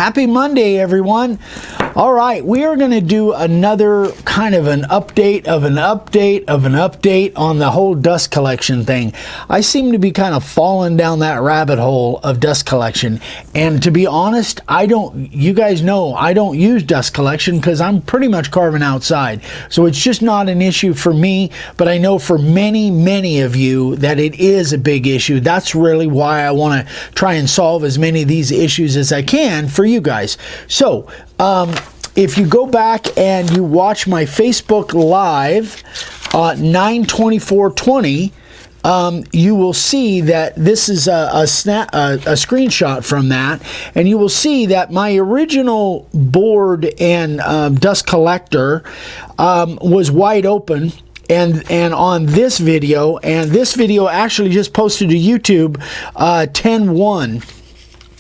Happy Monday, everyone. All right, we are going to do another kind of an update of an update of an update on the whole dust collection thing. I seem to be kind of falling down that rabbit hole of dust collection. And to be honest, you guys know I don't use dust collection because I'm pretty much carving outside. So it's just not an issue for me, but I know for many of you that it is a big issue. That's really why I want to try and solve as many of these issues as I can for you guys. So, if you go back and you watch my Facebook Live, 9/24/20, you will see that this is a screenshot from that, and you will see that my original board and dust collector was wide open. And on this video, and this video actually just posted to YouTube 10/1.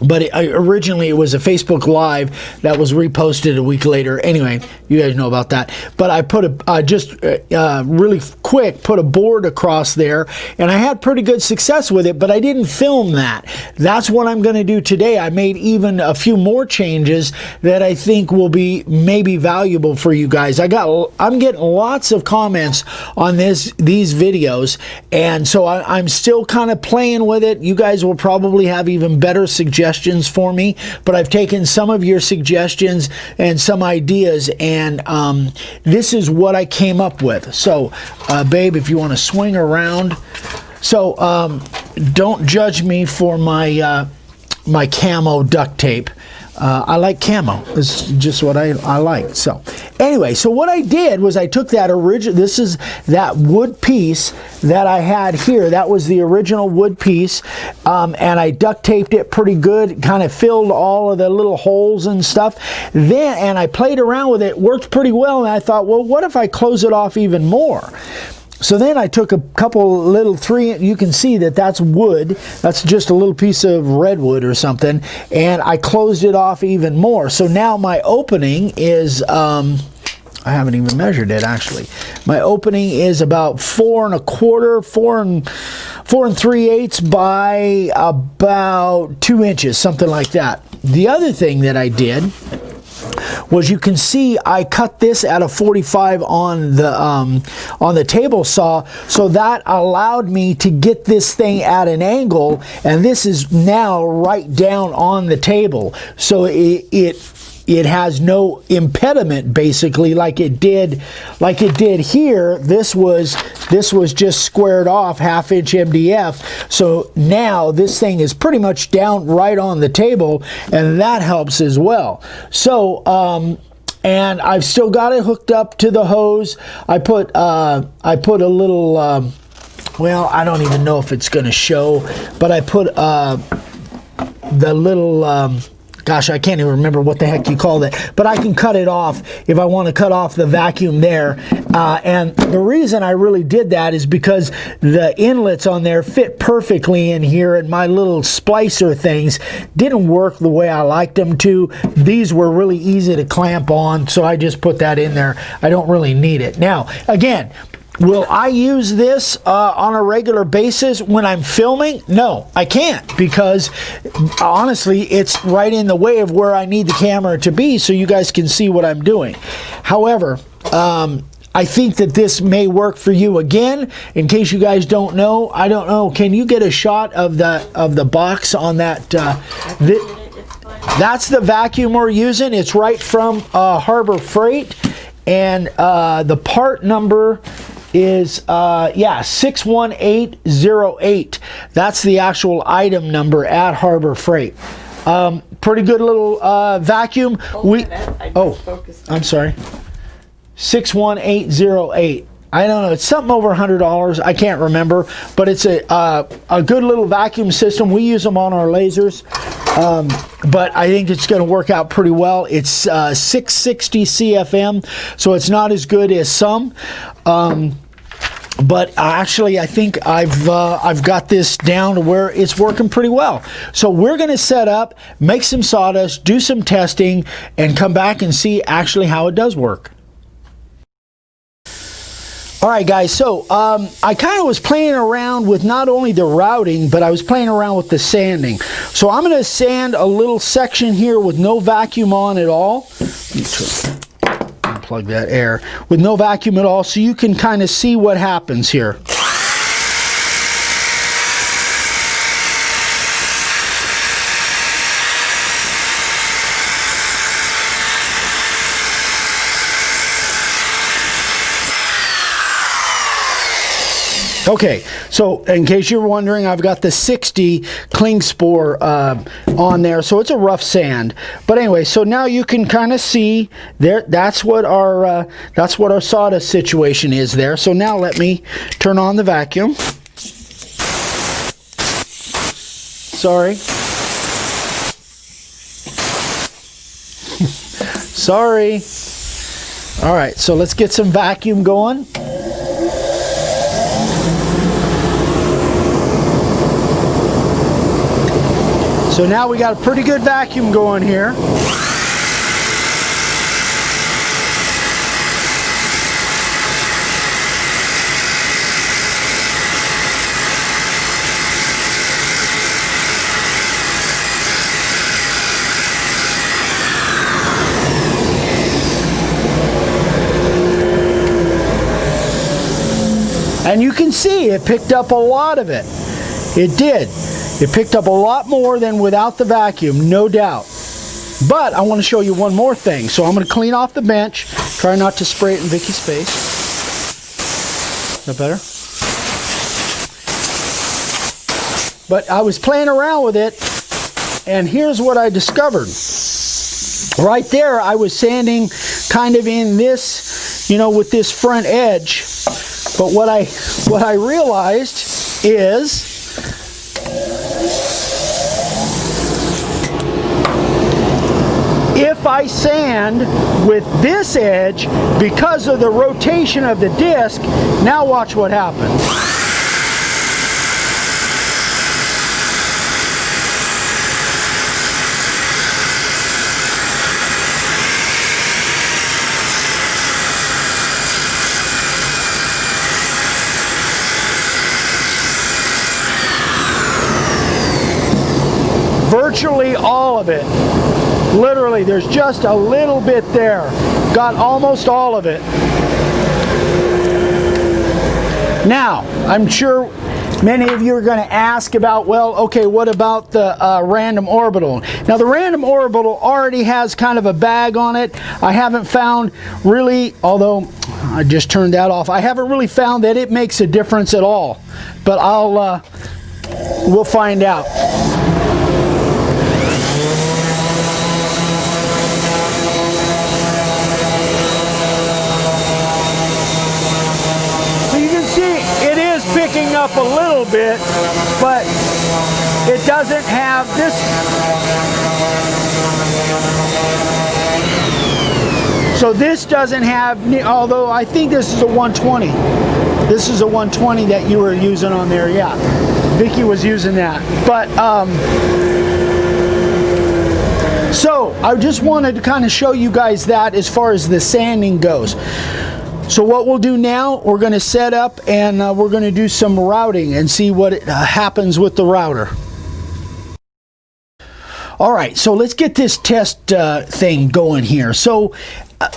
But originally it was a Facebook Live that was reposted a week later. Anyway, you guys know about that. But I put really quick, put a board across there, and I had pretty good success with it, but I didn't film that. That's what I'm going to do today. I made even a few more changes that I think will be maybe valuable for you guys. I'm getting lots of comments on these videos, and so I'm still kind of playing with it. You guys will probably have even better suggestions for me, but I've taken some of your suggestions and some ideas, and this is what I came up with. So babe, if you want to swing around. So don't judge me for my my camo duct tape. I like camo. It's just what I like. So anyway, so what I did was I took that this is that wood piece that I had here. That was the original wood piece, and I duct taped it pretty good, kind of filled all of the little holes and stuff. And I played around with it, worked pretty well, and I thought, well, what if I close it off even more? So then I took a couple little you can see that that's wood. That's just a little piece of redwood or something. And I closed it off even more. So now my opening is, I haven't even measured it actually. My opening is about 4 3/4 by about 2 inches, something like that. The other thing that I did was, you can see I cut this at a 45 on the table saw, so that allowed me to get this thing at an angle, and this is now right down on the table, so it has no impediment, basically, like it did here. This was just squared off 1/2 inch MDF. So now this thing is pretty much down right on the table, and that helps as well. So and I've still got it hooked up to the hose. I put a little well, I don't even know if it's going to show, but I put the little gosh, I can't even remember what the heck you call it, but I can cut it off if I want to cut off the vacuum there. And the reason I really did that is because the inlets on there fit perfectly in here, and my little splicer things didn't work the way I liked them to. These were really easy to clamp on, so I just put that in there. I don't really need it. Now, again, will I use this on a regular basis when I'm filming? No, I can't, because honestly, it's right in the way of where I need the camera to be, so you guys can see what I'm doing. However, I think that this may work for you. Again, in case you guys don't know, I don't know, can you get a shot of the box on that? That's the vacuum we're using. It's right from Harbor Freight, and the part number is 61808. That's the actual item number at Harbor Freight. Pretty good little vacuum. I'm sorry. 61808. I don't know, it's something over $100. I can't remember, but it's a good little vacuum system. We use them on our lasers, but I think it's going to work out pretty well. It's 660 CFM, so it's not as good as some. But actually, I think I've got this down to where it's working pretty well. So we're going to set up, make some sawdust, do some testing, and come back and see actually how it does work. All right, guys, so I kind of was playing around with not only the routing, but I was playing around with the sanding. So I'm going to sand a little section here with no vacuum on at all. Unplug that air. With no vacuum at all, so you can kind of see what happens here. Okay, so in case you're wondering, I've got the 60 Klingspor on there, so it's a rough sand. But anyway, so now you can kind of see there. That's what our sawdust situation is there. So now let me turn on the vacuum. Sorry. Sorry. All right, so let's get some vacuum going. So now we got a pretty good vacuum going here. And you can see it picked up a lot of it. It did. It picked up a lot more than without the vacuum, no doubt. But I want to show you one more thing. So I'm going to clean off the bench. Try not to spray it in Vicky's face. Is that better? But I was playing around with it, and here's what I discovered. Right there, I was sanding kind of in this, you know, with this front edge. But what I realized is if I sand with this edge, because of the rotation of the disc, now watch what happens. Virtually all of it. Literally, there's just a little bit there. Got almost all of it. Now, I'm sure many of you are going to ask about, well, okay, what about the random orbital? Now, the random orbital already has kind of a bag on it. I haven't found really, although I just turned that off, I haven't really found that it makes a difference at all. But we'll find out. Picking up a little bit, but it doesn't have this. So this doesn't have, although I think this is a 120. This is a 120 that you were using on there, yeah. Vicky was using that. But so I just wanted to kind of show you guys that as far as the sanding goes. So what we'll do now, we're going to set up and we're going to do some routing and see what happens with the router. All right, so let's get this test thing going here. So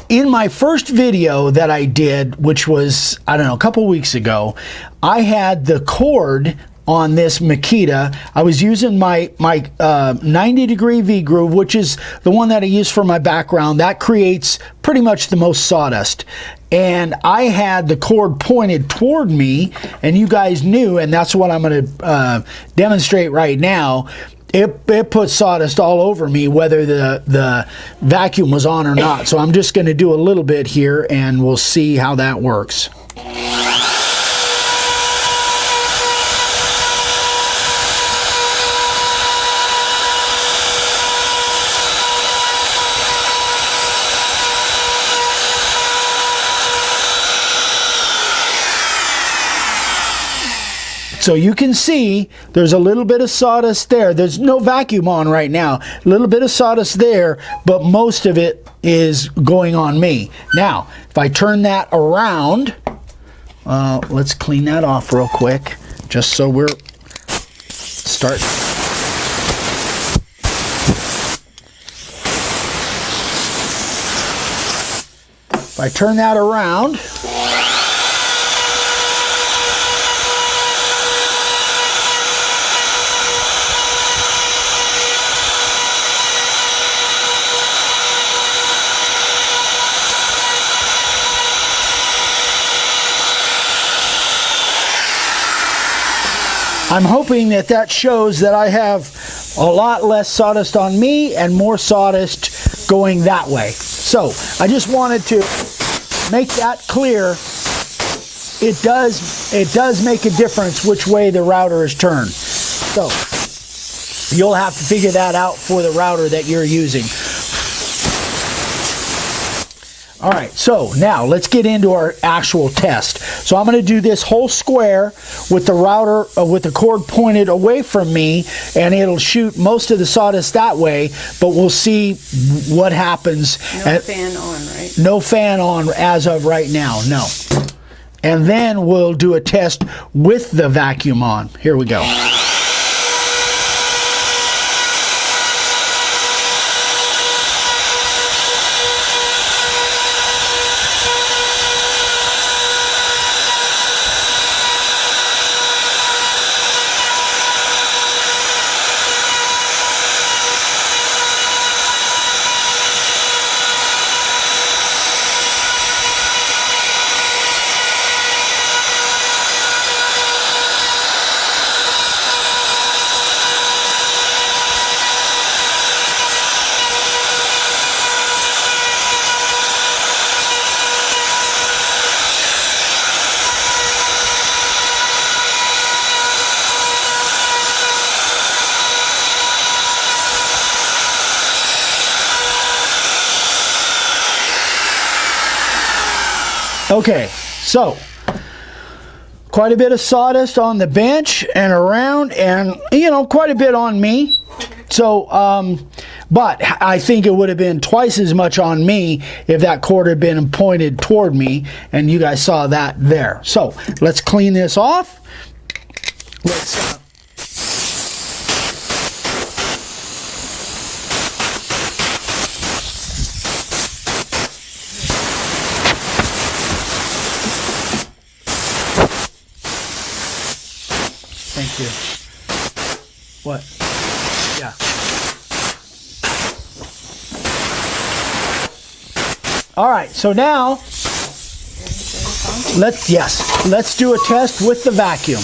in my first video that I did, which was, I don't know, a couple weeks ago, I had the cord on this Makita. I was using my 90-degree V-groove, which is the one that I use for my background. That creates pretty much the most sawdust. And I had the cord pointed toward me, and you guys knew, and that's what I'm going to demonstrate right now. It put sawdust all over me, whether the vacuum was on or not. So I'm just going to do a little bit here, and we'll see how that works. So you can see there's a little bit of sawdust there. There's no vacuum on right now. A little bit of sawdust there, but most of it is going on me. Now, if I turn that around, Let's clean that off real quick, just so we're start. If I turn that around, I'm hoping that that shows that I have a lot less sawdust on me and more sawdust going that way. So I just wanted to make that clear. It does make a difference which way the router is turned. So you'll have to figure that out for the router that you're using. All right, so now let's get into our actual test. So I'm going to do this whole square with the router, with the cord pointed away from me, and it'll shoot most of the sawdust that way, but we'll see what happens. No fan on, right? No fan on as of right now, no. And then we'll do a test with the vacuum on. Here we go. Okay, so quite a bit of sawdust on the bench and around, and you know, quite a bit on me. So but I think it would have been twice as much on me if that cord had been pointed toward me, and you guys saw that there. So let's clean this off. Let's thank you. What? Yeah. All right, so now let's do a test with the vacuum.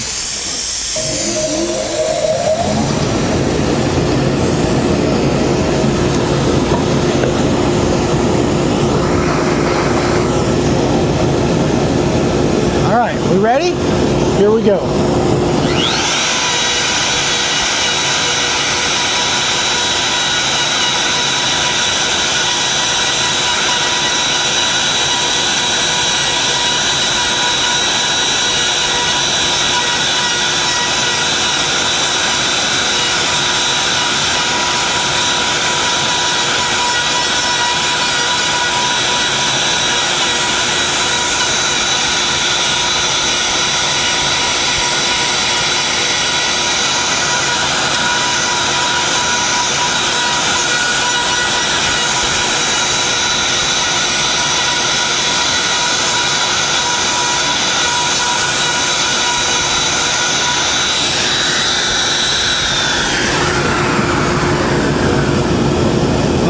All right, we ready? Here we go.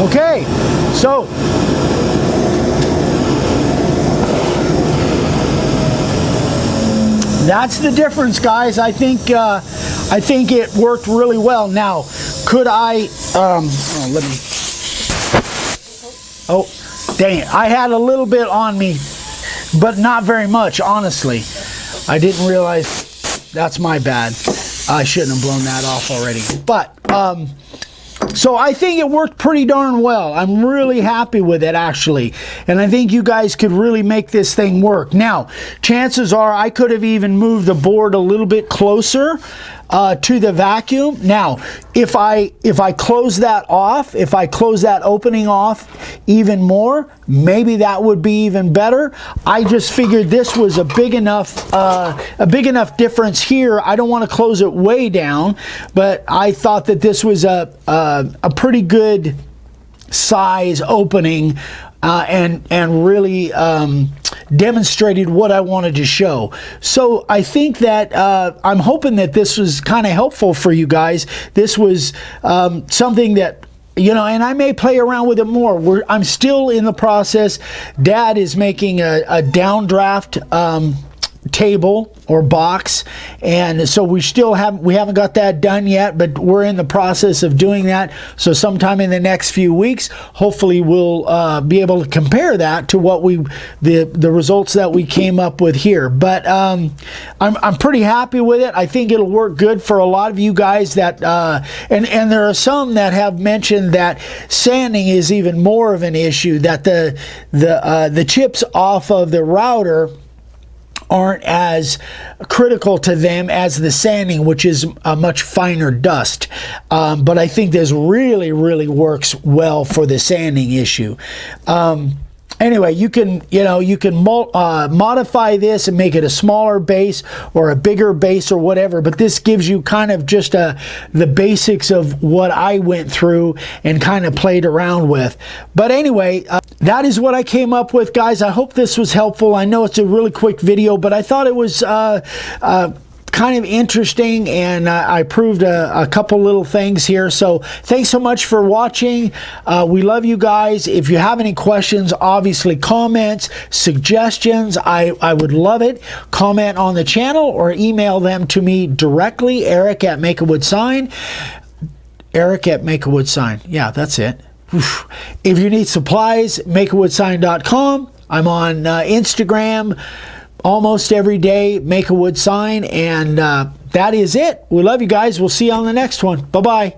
Okay, so that's the difference, guys. I think it worked really well. Now, could I? Let me. Oh, dang it! I had a little bit on me, but not very much. Honestly, I didn't realize. That's my bad. I shouldn't have blown that off already. But so I think it worked pretty darn well. I'm really happy with it, actually. And I think you guys could really make this thing work. Now, chances are I could have even moved the board a little bit closer. to the vacuum. Now, if I close that off, if I close that opening off even more, maybe that would be even better. I just figured this was a big enough difference here. I don't want to close it way down, but I thought that this was a pretty good size opening, and really demonstrated what I wanted to show. So I think that I'm hoping that this was kind of helpful for you guys. This was something that, you know, and I may play around with it more. I'm still in the process. Dad is making a downdraft table or box, and so we haven't got that done yet, but we're in the process of doing that. So sometime in the next few weeks, hopefully we'll be able to compare that to what the results that we came up with here. But I'm pretty happy with it. I think it'll work good for a lot of you guys that and there are some that have mentioned that sanding is even more of an issue, that the chips off of the router aren't as critical to them as the sanding, which is a much finer dust. But I think this really works well for the sanding issue. Anyway, you can modify this and make it a smaller base or a bigger base or whatever, but this gives you kind of just the basics of what I went through and kind of played around with. But anyway, that is what I came up with, guys. I hope this was helpful. I know it's a really quick video, but I thought it was kind of interesting, and I proved a couple little things here. So thanks so much for watching. We love you guys. If you have any questions, obviously comments, suggestions, I would love it. Comment on the channel or email them to me directly, Eric@Make-A-Wood-Sign. Eric@Make-A-Wood-Sign. Yeah, that's it. If you need supplies, makeawoodsign.com. I'm on Instagram almost every day, Make-A-Wood-Sign, and that is it. We love you guys. We'll see you on the next one. Bye-bye.